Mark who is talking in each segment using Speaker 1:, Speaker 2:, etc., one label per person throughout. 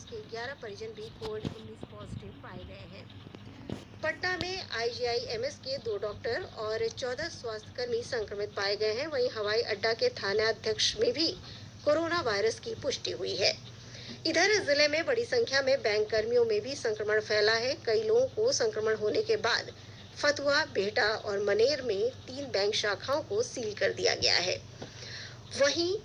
Speaker 1: उसके 11 परिजन भी कोविड-19 पॉजिटिव पाए गए हैं। पटना में आईजीआईएमएस के 2 डॉक्टर और 14 स्वास्थ्यकर्मी संक्रमित पाए गए हैं। वहीं हवाई अड्डा के थानाध्यक्ष में भी कोरोना वायरस की पुष्टि हुई है। इधर जिले में बड़ी संख्या में बैंक कर्मियों में भी संक्रमण फैला है। कई लोगों को संक्रमण होने के बाद फतुहा, बिहटा और मनेर में 3 बैंक शाखाओं को सील कर दिया गया है। वहीं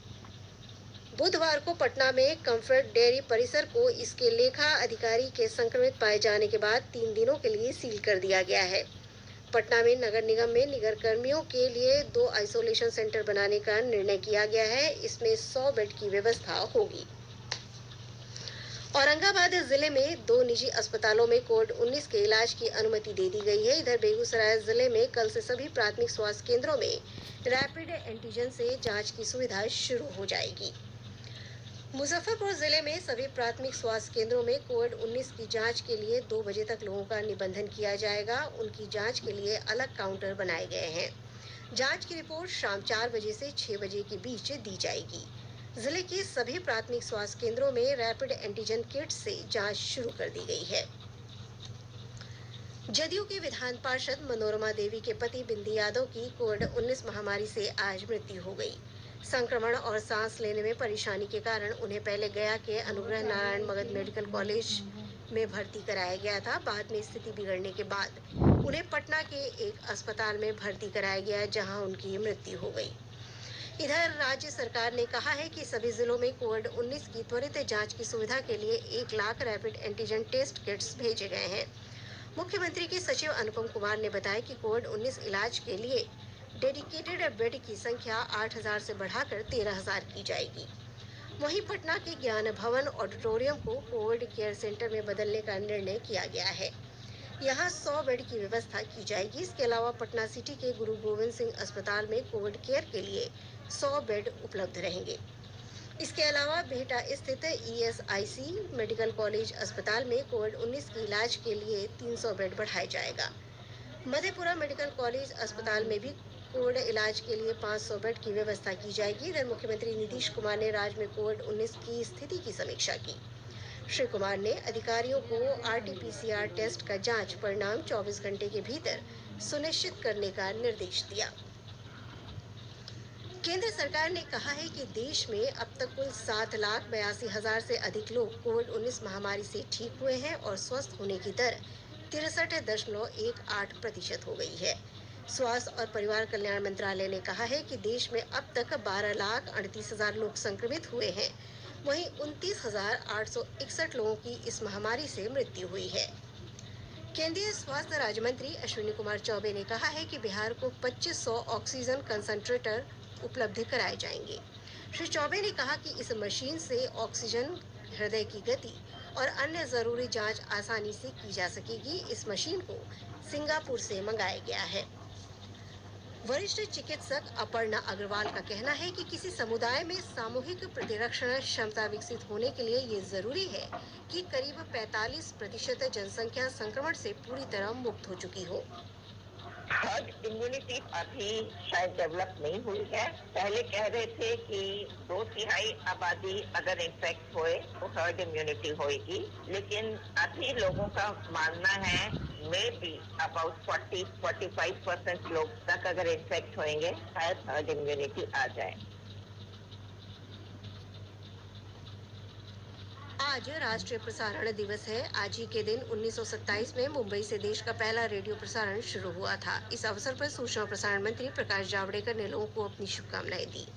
Speaker 1: बुधवार को पटना में कंफर्ट डेयरी परिसर को इसके लेखा अधिकारी के संक्रमित पाए जाने के बाद 3 दिनों के लिए सील कर दिया गया है। पटना में नगर निगम में निगर कर्मियों के लिए 2 आइसोलेशन सेंटर बनाने का निर्णय किया गया है। इसमें 100 बेड की व्यवस्था होगी। औरंगाबाद जिले में 2 निजी अस्पतालों में कोविड-19 के इलाज की अनुमति दे दी गई है। इधर बेगूसराय जिले में कल से सभी प्राथमिक स्वास्थ्य केंद्रों में रैपिड एंटीजन से जांच की सुविधा शुरू हो जाएगी। मुजफ्फरपुर जिले में सभी प्राथमिक स्वास्थ्य केंद्रों में कोविड-19 की जांच के लिए 2 बजे तक लोगों का निबंधन किया जाएगा। उनकी जांच के लिए अलग काउंटर बनाए गए हैं। जांच की रिपोर्ट शाम 4 बजे से 6 बजे के बीच दी जाएगी। जिले के सभी प्राथमिक स्वास्थ्य केंद्रों में रैपिड एंटीजन किट से जांच शुरू कर दी गई है। जदयू के विधान पार्षद मनोरमा देवी के पति बिंदी यादव की कोविड-19 महामारी से आज मृत्यु हो गई। संक्रमण और सांस लेने में परेशानी के कारण उन्हें पहले गया के अनुग्रह नारायण मगध मेडिकल कॉलेज में भर्ती कराया गया था। बाद में स्थिति बिगड़ने के बाद उन्हें पटना के एक अस्पताल में भर्ती कराया गया, जहां उनकी मृत्यु हो गई। इधर राज्य सरकार ने कहा है कि सभी जिलों में कोविड-19 की त्वरित जांच की सुविधा के लिए 1 lakh rapid antigen test kits भेजे गए हैं। मुख्यमंत्री के सचिव अनुपम कुमार ने बताया कि कोविड-19 इलाज के लिए डेडिकेटेड बेड की संख्या 8,000 से बढ़ाकर 13,000 की जाएगी। वहीं पटना के ज्ञान भवन ऑडिटोरियम को कोविड केयर सेंटर में बदलने का निर्णय किया गया है। यहाँ 100 बेड की व्यवस्था की जाएगी। इसके अलावा पटना सिटी के गुरु गोविंद सिंह अस्पताल में कोविड केयर के लिए 100 बेड उपलब्ध रहेंगे। इसके अलावा बिहटा स्थित ईएसआईसी मेडिकल कॉलेज अस्पताल में कोविड-19 के इलाज के लिए 300 बेड बढ़ाया जाएगा। मधेपुरा मेडिकल कॉलेज अस्पताल में भी कोविड इलाज के लिए 500 बेड की व्यवस्था की जाएगी। इधर मुख्यमंत्री नीतीश कुमार ने राज्य में कोविड-19 की स्थिति की समीक्षा की। श्री कुमार ने अधिकारियों को आरटी-पीसीआर टेस्ट का जांच परिणाम 24 घंटे के भीतर सुनिश्चित करने का निर्देश दिया। केंद्र सरकार ने कहा है कि देश में अब तक कुल 7,82,000 से अधिक लोग कोविड-19 महामारी से ठीक हुए हैं और स्वस्थ होने की दर 63.18% हो गई है। स्वास्थ्य और परिवार कल्याण मंत्रालय ने कहा है कि देश में अब तक 12,38,000 लोग संक्रमित हुए हैं। वहीं 29,861 लोगों की इस महामारी से मृत्यु हुई है। केंद्रीय स्वास्थ्य राज्य मंत्री अश्विनी कुमार चौबे ने कहा है कि बिहार को 2500 ऑक्सीजन कंसंट्रेटर उपलब्ध कराए जाएंगे। श्री चौबे ने कहा कि इस मशीन से ऑक्सीजन, हृदय की गति और अन्य जरूरी जांच आसानी से की जा सकेगी। इस मशीन को सिंगापुर से मंगाया गया है। वरिष्ठ चिकित्सक अपर्णा अग्रवाल का कहना है कि किसी समुदाय में सामूहिक प्रतिरक्षण क्षमता विकसित होने के लिए ये जरूरी है कि करीब 45% जनसंख्या संक्रमण से पूरी तरह मुक्त हो चुकी हो।
Speaker 2: हर्ड इम्यूनिटी अभी शायद डेवलप नहीं हुई है। पहले कह रहे थे कि 2/3 आबादी अगर इन्फेक्ट होए तो हर्ड इम्यूनिटी होएगी, लेकिन अभी लोगों का मानना है मे बी अबाउट 40-45% लोग तक अगर इन्फेक्ट होंगे शायद हर्ड इम्यूनिटी आ जाए।
Speaker 1: आज राष्ट्रीय प्रसारण दिवस है। आज ही के दिन 1927 में मुंबई से देश का पहला रेडियो प्रसारण शुरू हुआ था। इस अवसर पर सूचना और प्रसारण मंत्री प्रकाश जावड़ेकर ने लोगों को अपनी शुभकामनाएं दी।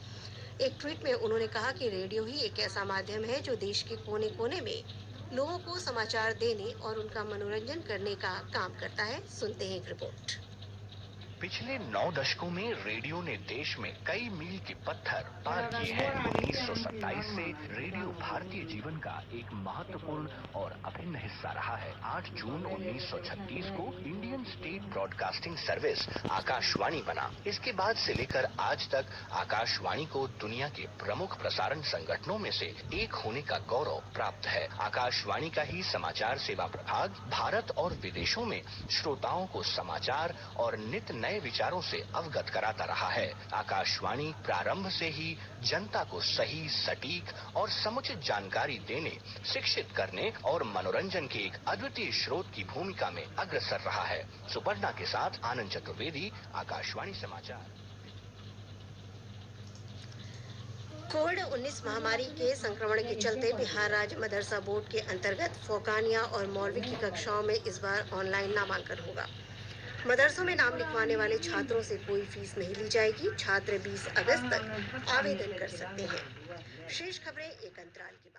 Speaker 1: एक ट्वीट में उन्होंने कहा कि रेडियो ही एक ऐसा माध्यम है जो देश के कोने कोने में लोगों को समाचार देने और उनका मनोरंजन करने का काम करता है। सुनते हैं एक रिपोर्ट।
Speaker 3: पिछले 9 दशकों में रेडियो ने देश में कई मील के पत्थर पार किए हैं। 1927 से रेडियो भारतीय जीवन का एक महत्वपूर्ण और अभिन्न हिस्सा रहा है। 8 जून 1936 को Indian state broadcasting service Akashvani बना। इसके बाद से लेकर आज तक आकाशवाणी को दुनिया के प्रमुख प्रसारण संगठनों में से एक होने का गौरव प्राप्त है। आकाशवाणी का ही समाचार सेवा प्रभाग भारत और विदेशों में श्रोताओं को समाचार और नित नए विचारों से अवगत कराता रहा है। आकाशवाणी प्रारंभ से ही जनता को सही, सटीक और समुचित जानकारी देने, शिक्षित करने और मनोरंजन के एक अद्वितीय स्रोत की भूमिका में अग्रसर रहा है। सुपर्णा के साथ आनंद चतुर्वेदी, आकाशवाणी समाचार।
Speaker 1: कोविड-19 महामारी के संक्रमण के चलते बिहार राज्य मदरसा बोर्ड के अंतर्गत फोकानिया और मौलवी की कक्षाओं में इस बार ऑनलाइन नामांकन होगा। मदरसों में नाम लिखवाने वाले छात्रों से कोई फीस नहीं ली जाएगी। छात्र 20 अगस्त तक आवेदन कर सकते हैं। शेष खबरें एक अंतराल के बाद।